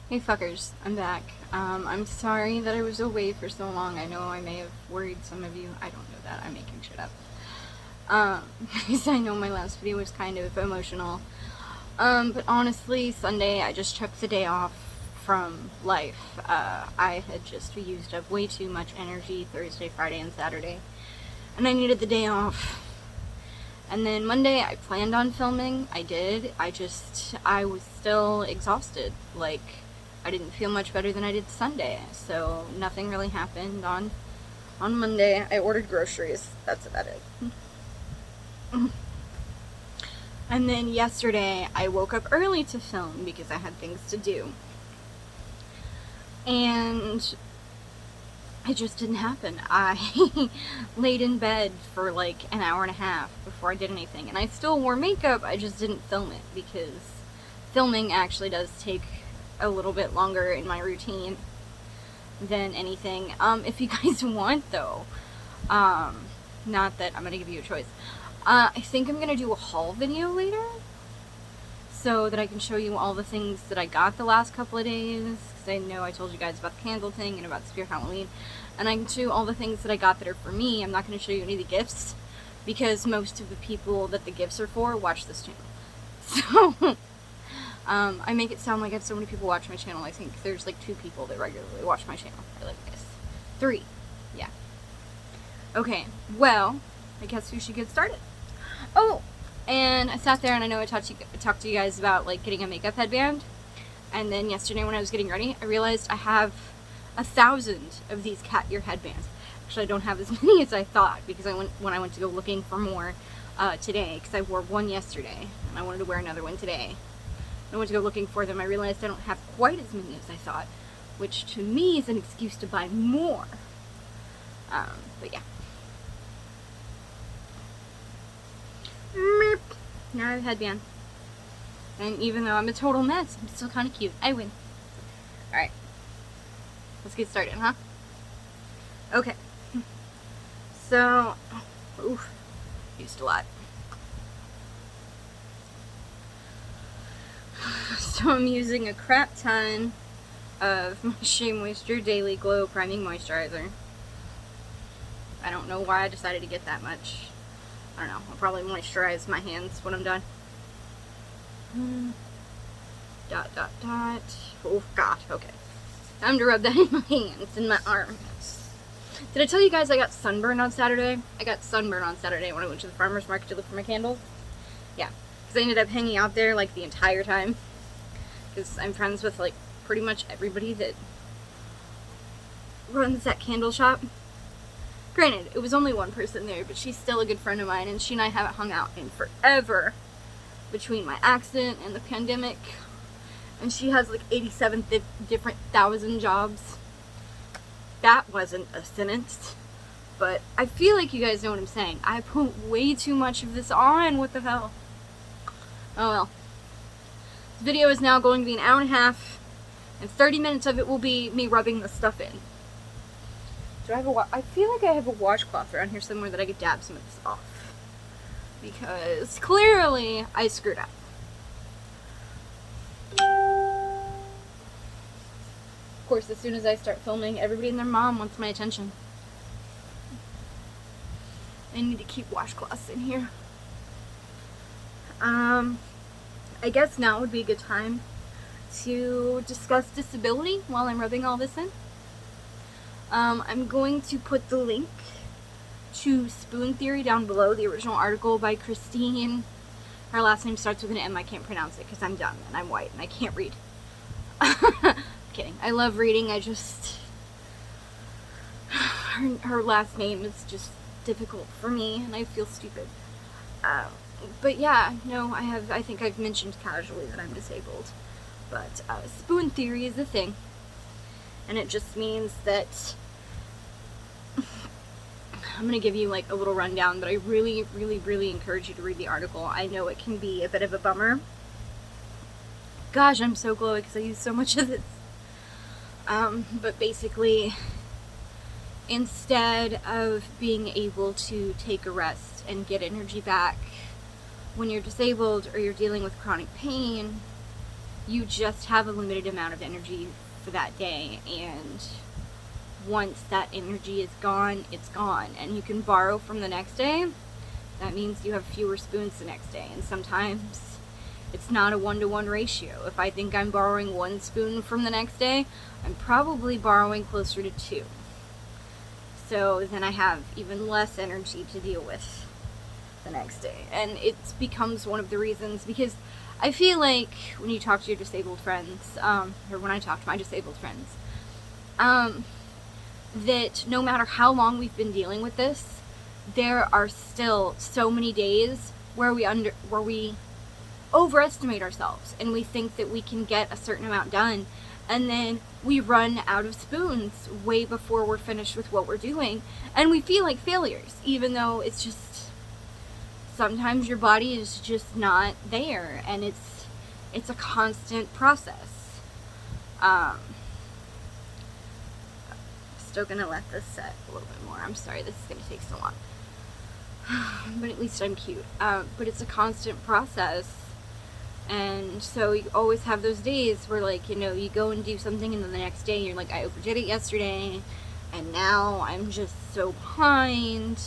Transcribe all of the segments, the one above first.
Hey fuckers, I'm back. I'm sorry that I was away for so long. I know I may have worried some of you. I don't know that. I'm making shit up. Because I know my last video was kind of emotional. But honestly, Sunday I just took the day off from life. I had just used up way too much energy Thursday, Friday, and Saturday. And I needed the day off. And then Monday I planned on filming. I did. I was still exhausted. Like, I didn't feel much better than I did Sunday. So nothing really happened on Monday. I ordered groceries. That's about it. And then yesterday I woke up early to film because I had things to do. And it just didn't happen. I laid in bed for like an hour and a half before I did anything. And I still wore makeup, I just didn't film it because filming actually does take a little bit longer in my routine than anything. If you guys want though, not that I'm gonna give you a choice, I think I'm gonna do a haul video later so that I can show you all the things that I got the last couple of days, because I know I told you guys about the candle thing and about Spirit Halloween, and I can show you all the things that I got that are for me. I'm not going to show you any of the gifts because most of the people that the gifts are for watch this channel. So I make it sound like I have so many people watch my channel. I think there's like 2 people that regularly watch my channel. I like this. 3. Yeah. Okay, well, I guess we should get started. Oh, and I sat there and I know I talked to you guys about like getting a makeup headband. And then yesterday when I was getting ready, I realized I have 1,000 of these cat ear headbands. Actually, I don't have as many as I thought because when I went to go looking for more today, because I wore one yesterday and I wanted to wear another one today. I went to go looking for them. I realized I don't have quite as many as I thought, which to me is an excuse to buy more. But yeah. Now I have a headband. And even though I'm a total mess, I'm still kind of cute. I win. Alright. Let's get started, huh? Okay. So, oof, used a lot. So I'm using a crap ton of my Shea Moisture Daily Glow Priming Moisturizer. I don't know why I decided to get that much. I don't know. I'll probably moisturize my hands when I'm done. Dot, dot, dot. Oh, God. Okay. Time to rub that in my hands and my arms. Did I tell you guys I got sunburned on Saturday? I got sunburned on Saturday when I went to the farmer's market to look for my candles. Yeah. Because I ended up hanging out there, like, the entire time. Because I'm friends with, like, pretty much everybody that runs that candle shop. Granted, it was only one person there, but she's still a good friend of mine, and she and I haven't hung out in forever between my accident and the pandemic. And she has like 87 different thousand jobs. That wasn't a sentence, but I feel like you guys know what I'm saying. I put way too much of this on. What the hell? Oh well. This video is now going to be an hour and a half, and 30 minutes of it will be me rubbing the stuff in. Do I have I feel like I have a washcloth around here somewhere that I could dab some of this off. Because clearly I screwed up. Of course, as soon as I start filming, everybody and their mom wants my attention. I need to keep washcloths in here. I guess now would be a good time to discuss disability while I'm rubbing all this in. I'm going to put the link to Spoon Theory down below, the original article by Christine. Her last name starts with an M. I can't pronounce it because I'm dumb and I'm white and I can't read. Kidding. I love reading. I just... Her last name is just difficult for me and I feel stupid. But yeah, no, I think I've mentioned casually that I'm disabled. But Spoon Theory is a thing. And it just means that I'm going to give you like a little rundown, but I really, really, really encourage you to read the article. I know it can be a bit of a bummer. Gosh, I'm so glowy because I use so much of this. But basically, instead of being able to take a rest and get energy back when you're disabled or you're dealing with chronic pain, you just have a limited amount of energy for that day, and once that energy is gone, it's gone. And you can borrow from the next day. That means you have fewer spoons the next day, and sometimes it's not a 1-to-1 ratio. If I think I'm borrowing 1 spoon from the next day, I'm probably borrowing closer to 2. So then I have even less energy to deal with the next day. And it becomes one of the reasons, because I feel like when you talk to your disabled friends, or when I talk to my disabled friends, that no matter how long we've been dealing with this, there are still so many days where we overestimate ourselves, and we think that we can get a certain amount done, and then we run out of spoons way before we're finished with what we're doing, and we feel like failures, even though it's just, sometimes your body is just not there, and it's a constant process. Still gonna let this set a little bit more. I'm sorry, this is gonna take so long. But at least I'm cute. But it's a constant process. And so you always have those days where, like, you know, you go and do something, and then the next day you're like, I overdid it yesterday, and now I'm just so behind,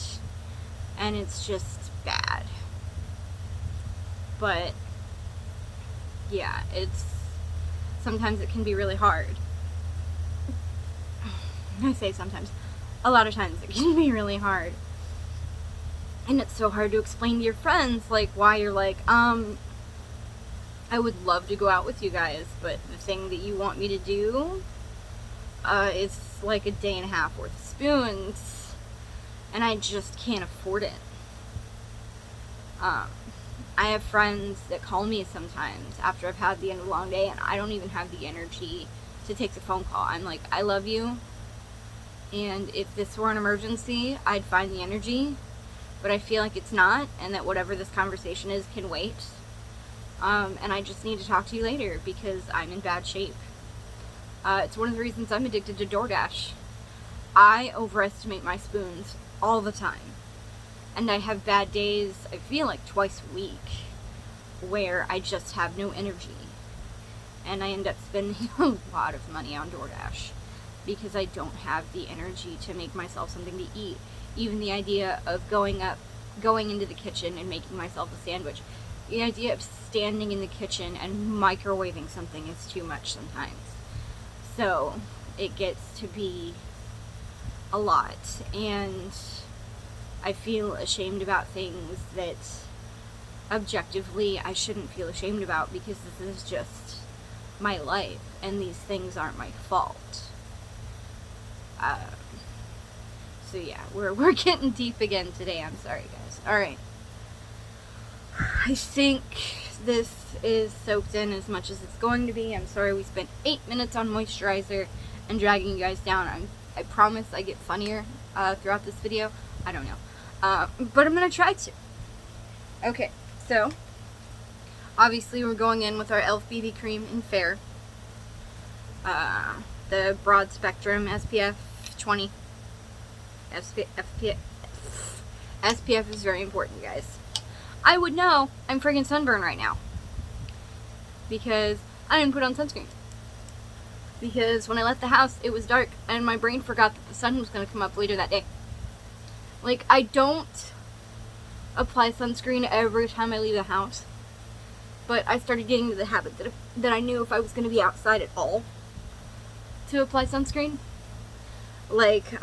and it's just bad. But yeah, sometimes it can be really hard. I say sometimes, a lot of times it can be really hard. And it's so hard to explain to your friends, like, why you're like, I would love to go out with you guys, but the thing that you want me to do, is like a day and a half worth of spoons, and I just can't afford it. I have friends that call me sometimes after I've had the end of a long day, and I don't even have the energy to take the phone call. I'm like, I love you, and if this were an emergency, I'd find the energy, but I feel like it's not, and that whatever this conversation is can wait. And I just need to talk to you later because I'm in bad shape. It's one of the reasons I'm addicted to DoorDash. I overestimate my spoons all the time. And I have bad days, I feel like twice a week, where I just have no energy. And I end up spending a lot of money on DoorDash because I don't have the energy to make myself something to eat. Even the idea of going into the kitchen and making myself a sandwich. The idea of standing in the kitchen and microwaving something is too much sometimes. So it gets to be a lot, and I feel ashamed about things that objectively I shouldn't feel ashamed about, because this is just my life and these things aren't my fault. So yeah, we're getting deep again today. I'm sorry, guys. Alright. I think this is soaked in as much as it's going to be. I'm sorry we spent 8 minutes on moisturizer and dragging you guys down. I promise I get funnier throughout this video. I don't know. But I'm going to try to. Okay, so obviously we're going in with our e.l.f. BB cream in Fair. The broad spectrum SPF 20. SPF is very important, guys. I would know I'm friggin' sunburned right now because I didn't put on sunscreen. Because when I left the house, it was dark and my brain forgot that the sun was going to come up later that day. Like, I don't apply sunscreen every time I leave the house, but I started getting into the habit that I knew if I was going to be outside at all to apply sunscreen. Like,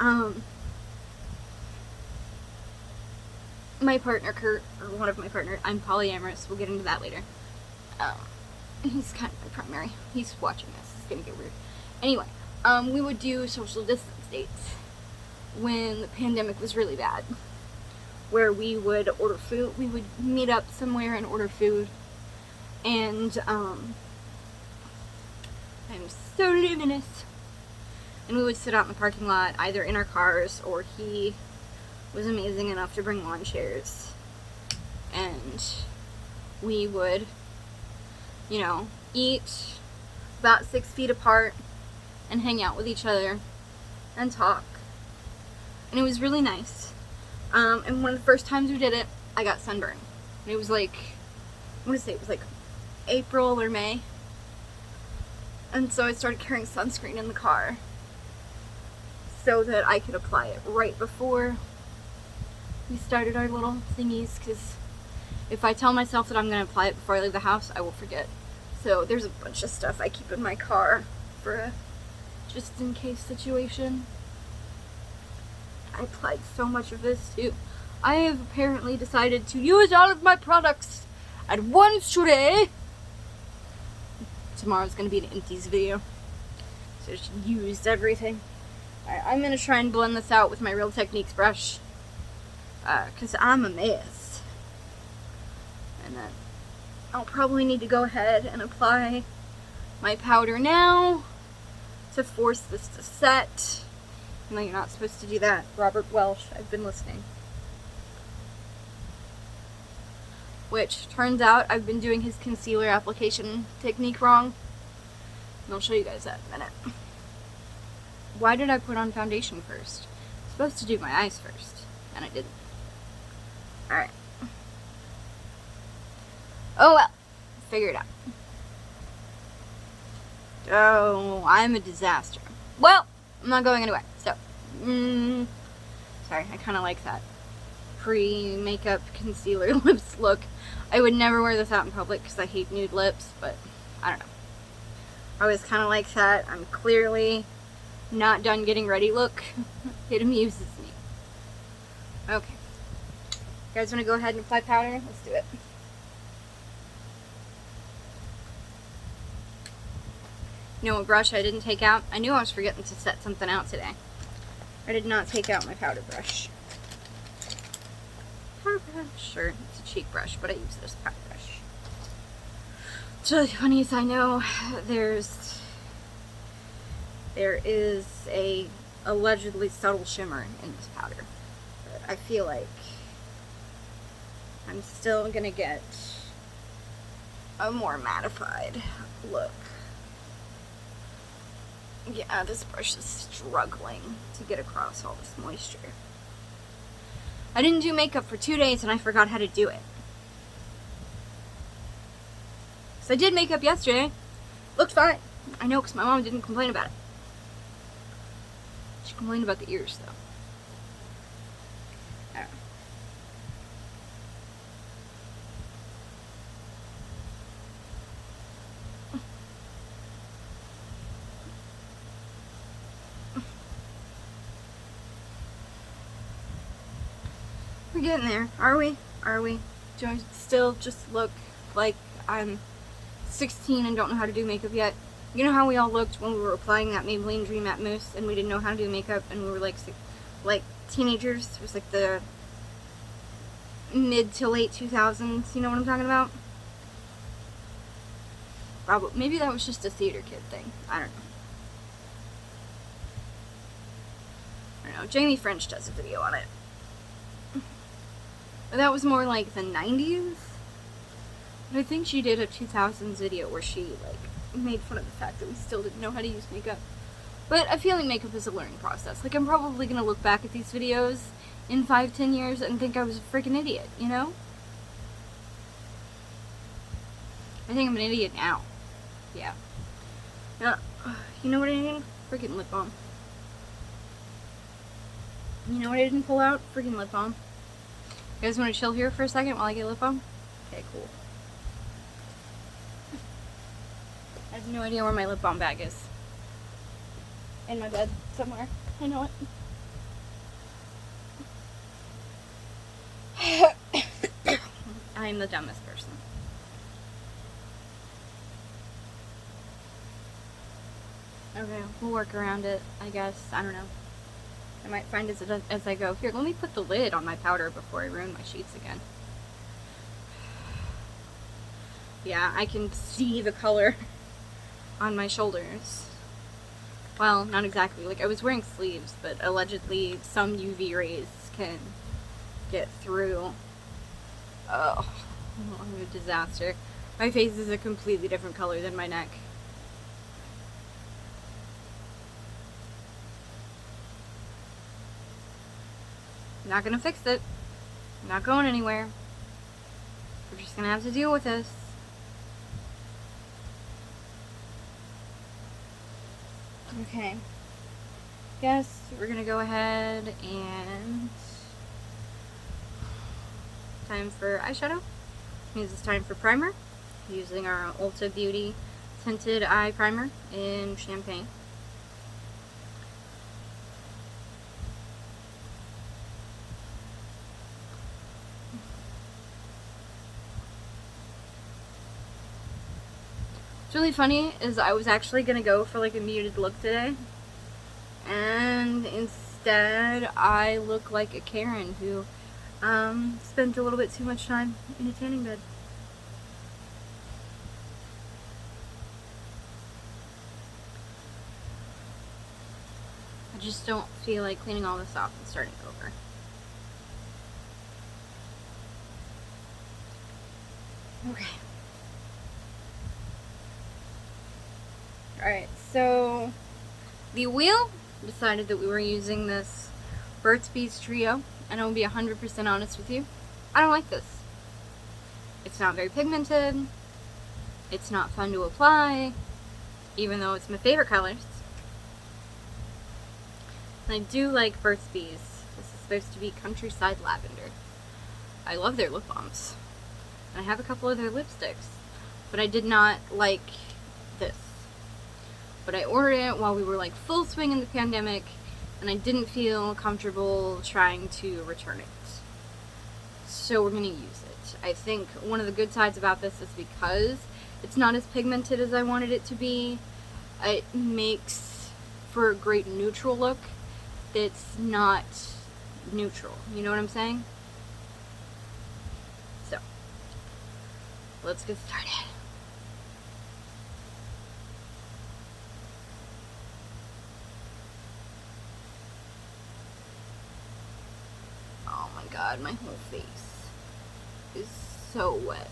my partner, Kurt, or one of my partners, I'm polyamorous, we'll get into that later. He's kind of my primary. He's watching this. It's gonna get weird. Anyway, we would do social distance dates when the pandemic was really bad, where we would order food. We would meet up somewhere and order food, and I'm so luminous. And we would sit out in the parking lot, either in our cars, or he was amazing enough to bring lawn chairs, and we would, you know, eat about 6 feet apart and hang out with each other and talk, and it was really nice. And one of the first times we did it, I got sunburned. And it was like, I want to say it was like April or May, And so I started carrying sunscreen in the car so that I could apply it right before we started our little thingies, because if I tell myself that I'm going to apply it before I leave the house, I will forget. So there's a bunch of stuff I keep in my car for a just in case situation. I applied so much of this too. I have apparently decided to use all of my products at once today. Tomorrow's going to be an empties video. So I just used everything. Alright, I'm going to try and blend this out with my Real Techniques brush. Because I'm a mess. And then I'll probably need to go ahead and apply my powder now to force this to set. No, you're not supposed to do that. Robert Welsh, I've been listening. Which, turns out, I've been doing his concealer application technique wrong. And I'll show you guys that in a minute. Why did I put on foundation first? I'm supposed to do my eyes first, and I didn't. Alright. Oh well. Figure it out. Oh, I'm a disaster. Well, I'm not going anywhere. So, sorry, I kind of like that pre-makeup concealer lips look. I would never wear this out in public because I hate nude lips, but I don't know. I always kind of like that. I'm clearly not done getting ready look. It amuses me. Okay. You guys want to go ahead and apply powder? Let's do it. You know what brush I didn't take out? I knew I was forgetting to set something out today. I did not take out my powder brush. Powder brush? Sure, it's a cheek brush, but I use this powder brush. It's really funny as I know there is a allegedly subtle shimmer in this powder. But I feel like I'm still gonna get a more mattified look. Yeah, this brush is struggling to get across all this moisture. I didn't do makeup for 2 days and I forgot how to do it. So I did makeup yesterday. Looked fine. I know because my mom didn't complain about it. She complained about the ears though. I don't know. We're getting there, are we? Are we? Do I still just look like I'm 16 and don't know how to do makeup yet? You know how we all looked when we were applying that Maybelline Dream Matte Mousse and we didn't know how to do makeup and we were like teenagers? It was like the mid to late 2000s, you know what I'm talking about? Probably. Maybe that was just a theater kid thing. I don't know. Jamie French does a video on it. But that was more like the 90s. But I think she did a 2000s video where she made fun of the fact that we still didn't know how to use makeup. But I feel like makeup is a learning process. Like, I'm probably gonna look back at these videos in 5-10 years and think I was a freaking idiot, you know? I think I'm an idiot now. Yeah. You know what I need? Freaking lip balm. You know what I didn't pull out? Freaking lip balm. You guys want to chill here for a second while I get lip balm? Okay, cool. I have no idea where my lip balm bag is. In my bed somewhere. I know it. I am the dumbest person. Okay, we'll work around it, I guess. I don't know. I might find it as I go. Here, let me put the lid on my powder before I ruin my sheets again. Yeah, I can see the color on my shoulders. Well, not exactly. Like, I was wearing sleeves, but allegedly some UV rays can get through. Oh, I'm a disaster. My face is a completely different color than my neck. I'm not gonna fix it. I'm not going anywhere. We're just gonna have to deal with this. Okay. Yes, we're gonna go ahead and time for eyeshadow. Means it's time for primer. Using our Ulta Beauty Tinted Eye Primer in Champagne. What's really funny is I was actually gonna go for like a muted look today, and instead I look like a Karen who spent a little bit too much time in a tanning bed. I just don't feel like cleaning all this off and starting over. Okay. Alright, so the wheel decided that we were using this Burt's Bees Trio, and I will be 100% honest with you. I don't like this. It's not very pigmented. It's not fun to apply, even though it's my favorite colors. And I do like Burt's Bees. This is supposed to be Countryside Lavender. I love their lip balms. And I have a couple of their lipsticks, but I did not like this. But I ordered it while we were like full swing in the pandemic, and I didn't feel comfortable trying to return it. So we're gonna use it. I think one of the good sides about this is because it's not as pigmented as I wanted it to be, it makes for a great neutral look that's not neutral. You know what I'm saying? So, let's get started. Oh my god, my whole face is so wet.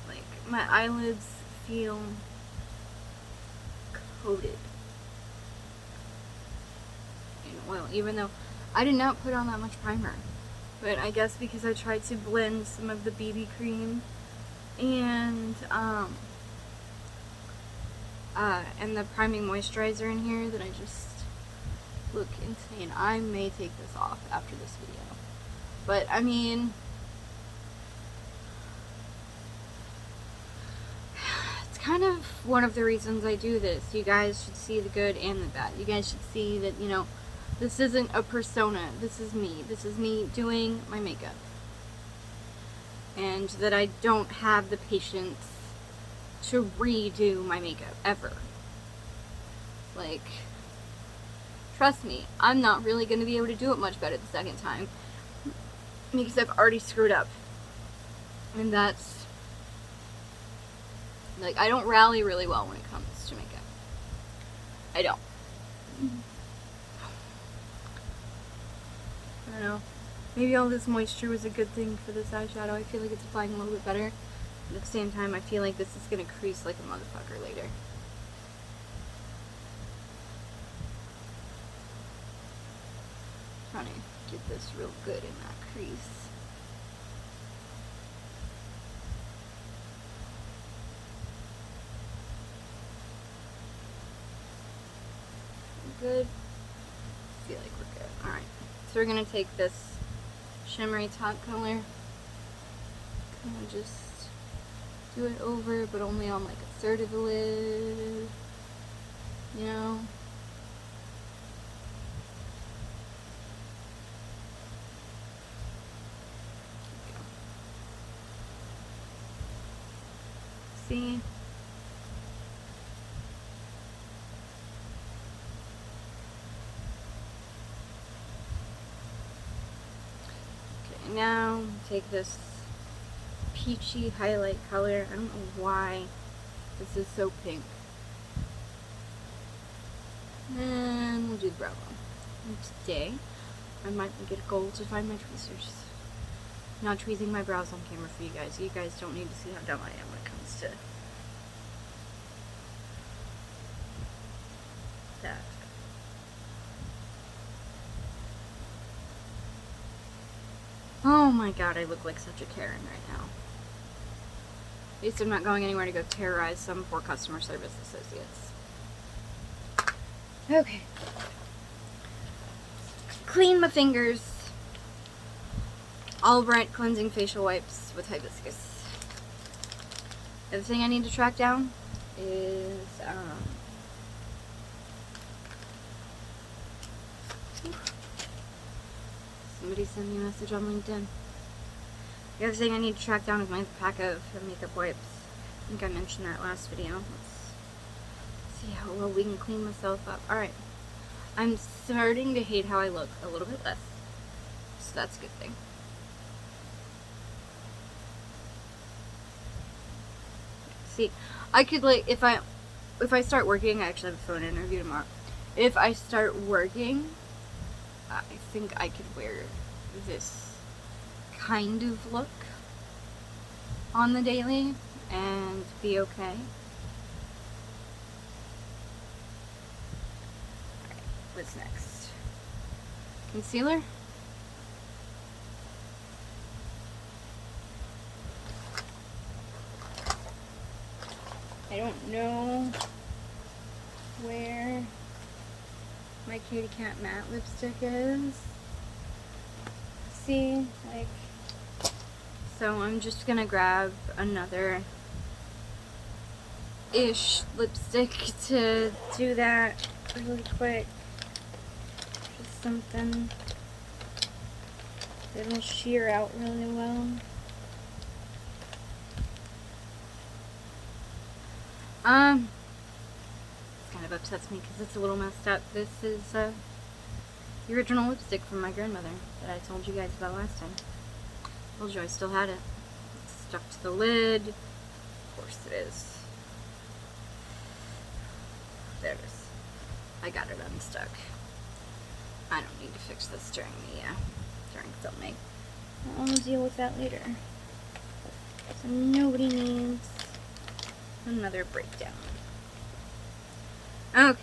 Like, my eyelids feel coated in oil, even though I did not put on that much primer. But I guess because I tried to blend some of the BB cream and the priming moisturizer in here, that I just look insane. I may take this off after this video. But, I mean, it's kind of one of the reasons I do this. You guys should see the good and the bad. You guys should see that, you know, this isn't a persona. This is me. This is me doing my makeup. And that I don't have the patience to redo my makeup, ever. Like, trust me, I'm not really going to be able to do it much better the second time, because I've already screwed up. And that's, like, I don't rally really well when it comes to makeup. I don't. I don't know. Maybe all this moisture was a good thing for this eyeshadow. I feel like it's applying a little bit better. But at the same time, I feel like this is going to crease like a motherfucker later. Trying to get this real good in that crease. Good. I feel like we're good. Alright. So we're going to take this shimmery top color. Kind of just do it over, but only on like a third of the lid. You know? See? Okay, now take this peachy highlight color. I don't know why this is so pink. And we'll do the brow bone. And today, I might get a goal to find my tweezers. Not tweezing my brows on camera for you guys. You guys don't need to see how dumb I am when it comes to that. Oh my god, I look like such a Karen right now. At least I'm not going anywhere to go terrorize some poor customer service associates. Okay. Clean my fingers. Albright cleansing facial wipes with hibiscus. The other thing I need to track down is, somebody sent me a message on LinkedIn. The other thing I need to track down is my pack of makeup wipes. I think I mentioned that last video. Let's see how well we can clean myself up. Alright. I'm starting to hate how I look a little bit less. So that's a good thing. See, I could, like, if I start working, I actually have a phone interview tomorrow. If I start working, I think I could wear this kind of look on the daily and be okay. Alright, what's next? Concealer? I don't know where my Katy Cat matte lipstick is. See, like, so I'm just gonna grab another ish lipstick to do that really quick. Just something that'll sheer out really well. This kind of upsets me because it's a little messed up. This is the original lipstick from my grandmother that I told you guys about last time. Told you I still had it. It's stuck to the lid. Of course it is. There it is. I got it unstuck. I don't need to fix this during filming. I'll deal with that later. So nobody needs another breakdown. Okay.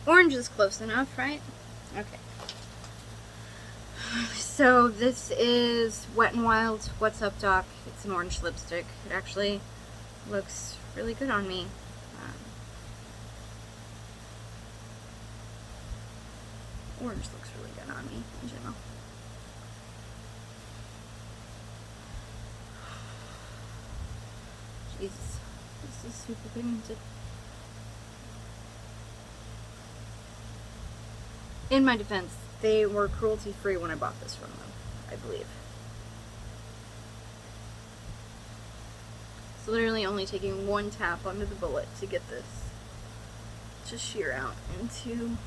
Orange is close enough, right? Okay. So this is Wet n Wild What's Up Doc. It's an orange lipstick. It actually looks really good on me. Orange looks really good on me in general. Jesus, this is super pigmented. In my defense, they were cruelty-free when I bought this from them, I believe. It's literally only taking one tap under the bullet to get this to sheer out into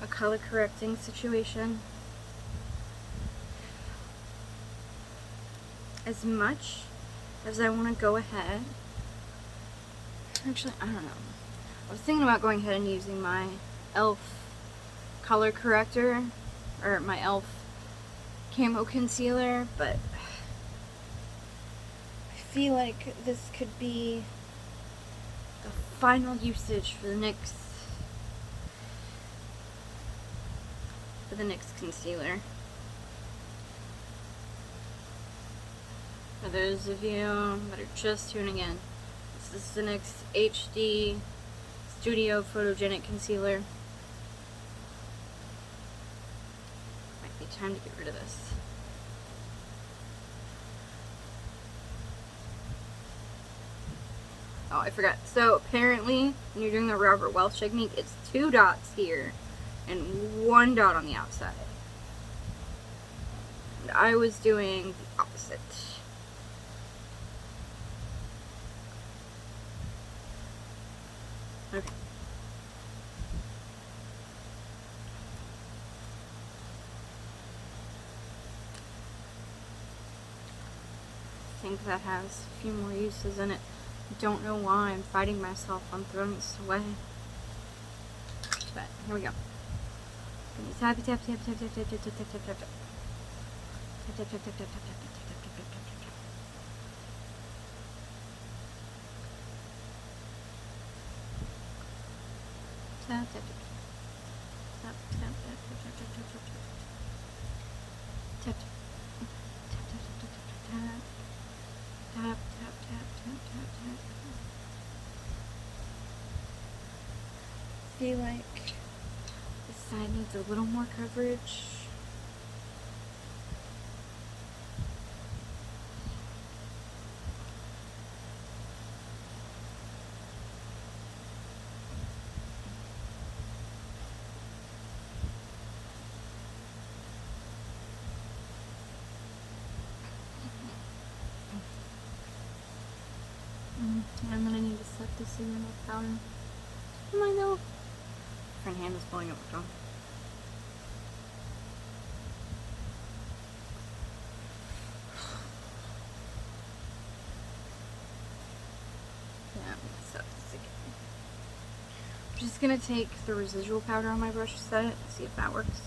a color correcting situation. As much as I want to go ahead, actually, I don't know. I was thinking about going ahead and using my e.l.f. color corrector, or my e.l.f. camo concealer, but I feel like this could be the final usage for the NYX concealer. For those of you that are just tuning in, this is the NYX HD Studio Photogenic Concealer. Might be time to get rid of this. Oh, I forgot. So apparently, when you're doing the Robert Welch technique, it's 2 dots here and 1 dot on the outside. And I was doing the opposite. Okay. I think that has a few more uses in it. I don't know why I'm fighting myself on throwing this away. But here we go. Tap tap tap tap tap tap tap tap tap tap tap tap tap tap tap tap tap tap tap tap Tap, tap, tap, tap, tap, tap, tap, tap, tap, tap, tap, tap. I feel like this side needs a little more coverage. I'm gonna need to set this in with powder. Am I though? Front hand is pulling up my phone. Yeah, I'm gonna set this again. I'm just gonna take the residual powder on my brush, set it, see if that works.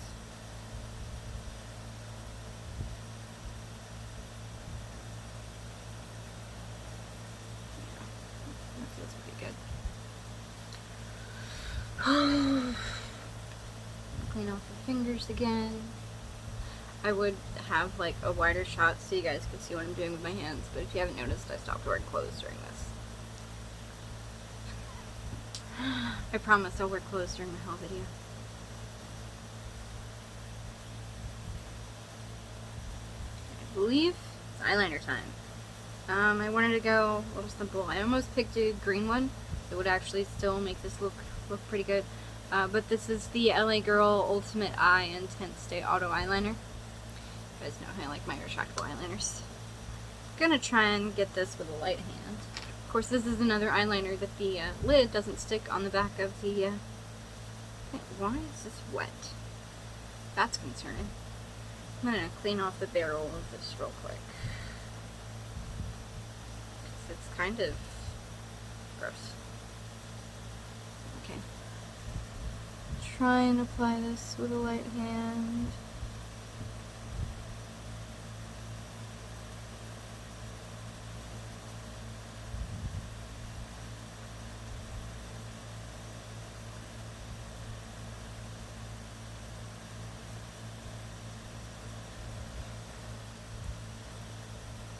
Clean off the fingers again. I would have like a wider shot so you guys could see what I'm doing with my hands, but if you haven't noticed, I stopped wearing clothes during this. I promise I'll wear clothes during the whole video. I believe it's eyeliner time. I wanted to go a little simple. I almost picked a green one. It would actually still make this look pretty good. But this is the LA Girl Ultimate Eye Intense Stay Auto Eyeliner. You guys know how I like my retractable eyeliners. I'm gonna try and get this with a light hand. Of course, this is another eyeliner that the lid doesn't stick on the back of the... Why is this wet? That's concerning. I'm gonna clean off the barrel of this real quick. It's kind of gross. Okay. Try and apply this with a light hand.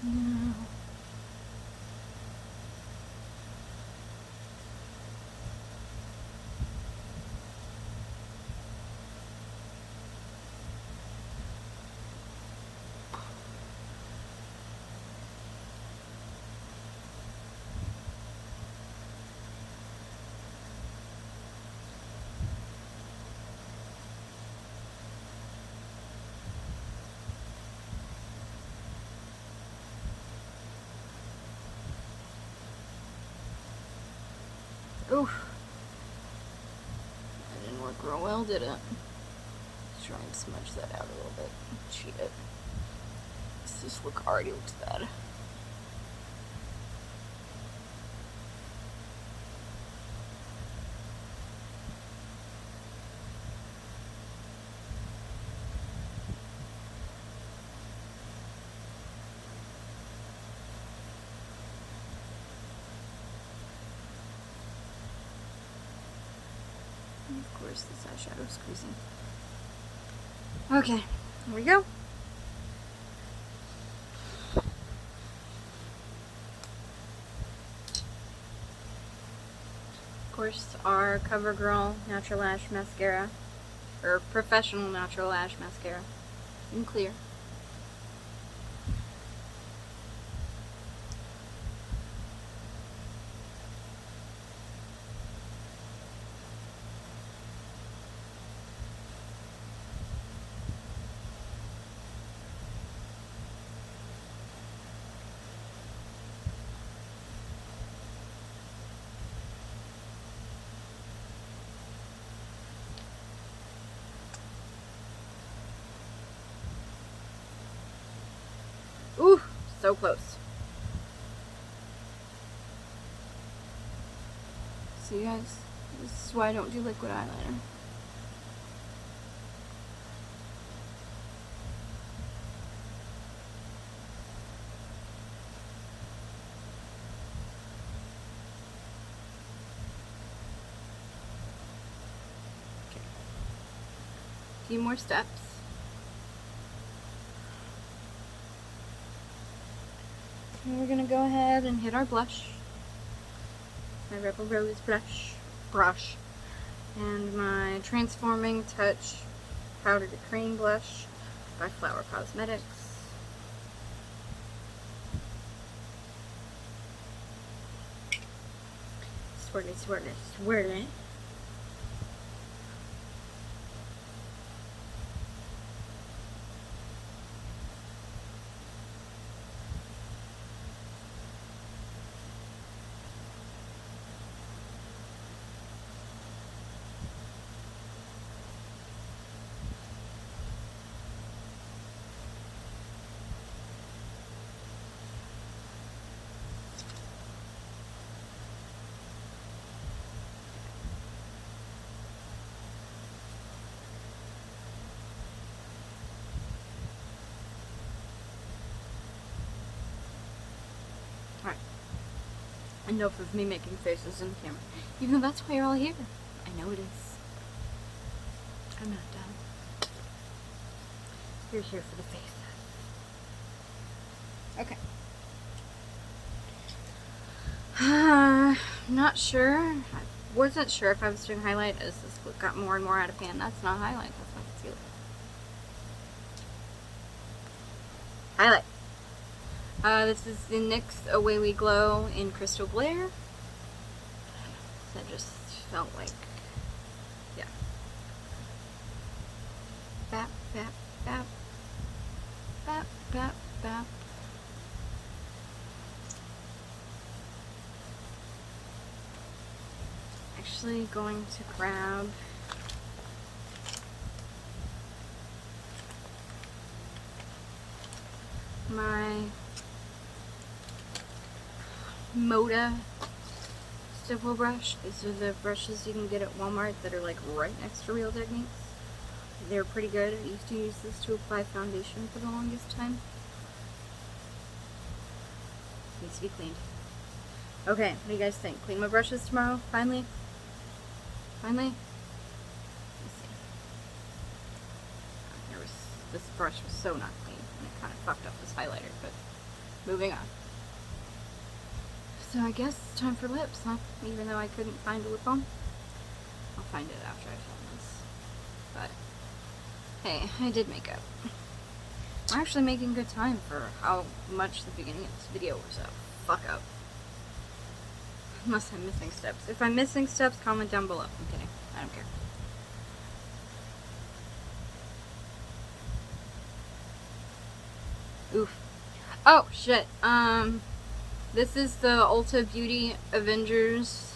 Now, oof. That didn't work real well, did it? Let's try and smudge that out a little bit. Cheat it. This look already looks bad. And of course, this eyeshadow is creasing. Okay, here we go. Of course, our CoverGirl Natural Lash Mascara, or Professional Natural Lash Mascara, in clear. Ooh, so close. See, guys, this is why I don't do liquid eyeliner. Okay. A few more steps. And we're gonna go ahead and hit our blush. My Rebel Rose brush. And my Transforming Touch Powder to Cream blush by Flower Cosmetics. Swirly, swirly, swirly. Alright. Enough of me making faces in the camera. Even though that's why you're all here. I know it is. I'm not done. You're here for the faces. Okay. Not sure. I wasn't sure if I was doing highlight as this look got more and more out of hand. That's not highlight, that's my concealer. Highlight. This is the NYX Away We Glow in Crystal Glare. That just felt like, yeah. Bap, bap, bap. Bap, bap, bap. Actually going to grab my Moda stipple brush. These are the brushes you can get at Walmart that are like right next to Real Techniques. They're pretty good. I used to use this to apply foundation for the longest time. Needs to be cleaned. Okay, what do you guys think? Clean my brushes tomorrow? Finally? Finally? Let's see. This brush was so not clean, and it kind of fucked up this highlighter, but moving on. So I guess it's time for lips, huh? Even though I couldn't find a lip balm. I'll find it after I film this. But, hey, I did makeup. I'm actually making good time for how much the beginning of this video was a fuck up. Unless I'm missing steps. If I'm missing steps, comment down below. I'm kidding. I don't care. Oof. Oh, shit. This is the Ulta Beauty Avengers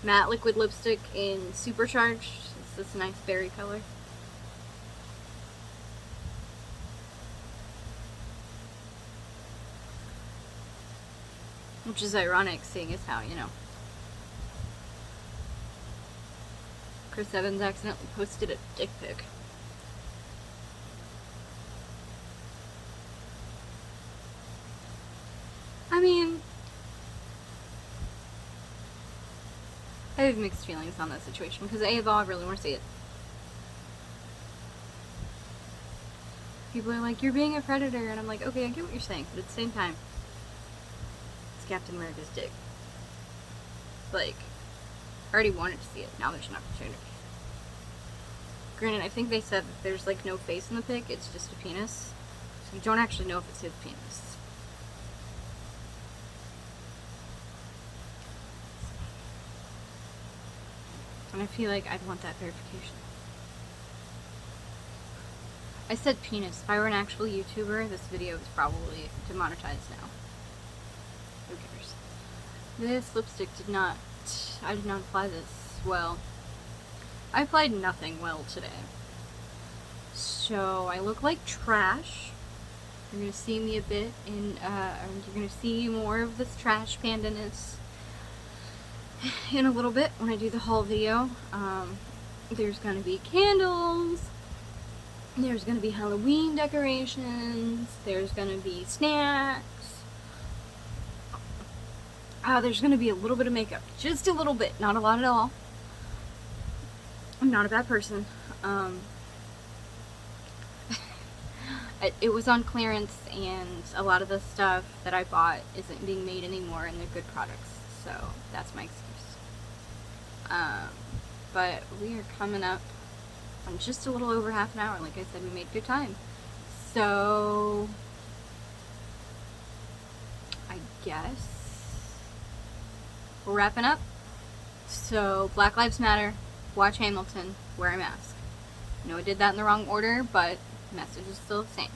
matte liquid lipstick in Supercharged. It's this nice berry color. Which is ironic, seeing as how, you know, Chris Evans accidentally posted a dick pic. I mean, I have mixed feelings on that situation, because A of all, I really want to see it. People are like, you're being a predator, and I'm like, okay, I get what you're saying, but at the same time, Captain America's dick. Like, I already wanted to see it. Now there's an opportunity. Granted, I think they said that there's like no face in the pic. It's just a penis. So you don't actually know if it's his penis. And I feel like I'd want that verification. I said penis. If I were an actual YouTuber, this video is probably demonetized now. Who cares? This lipstick I did not apply this well. I applied nothing well today. So I look like trash. You're gonna see me a bit you're gonna see more of this trash pandaness in a little bit when I do the haul video. There's gonna be candles. There's gonna be Halloween decorations. There's gonna be snacks. There's gonna be a little bit of makeup. Just a little bit. Not a lot at all. I'm not a bad person. It was on clearance, and a lot of the stuff that I bought isn't being made anymore, and they're good products, so that's my excuse. But we are coming up on just a little over half an hour. Like I said, we made good time. So I guess we're wrapping up. So Black Lives Matter, watch Hamilton, wear a mask. I know I did that in the wrong order, but the message is still the same.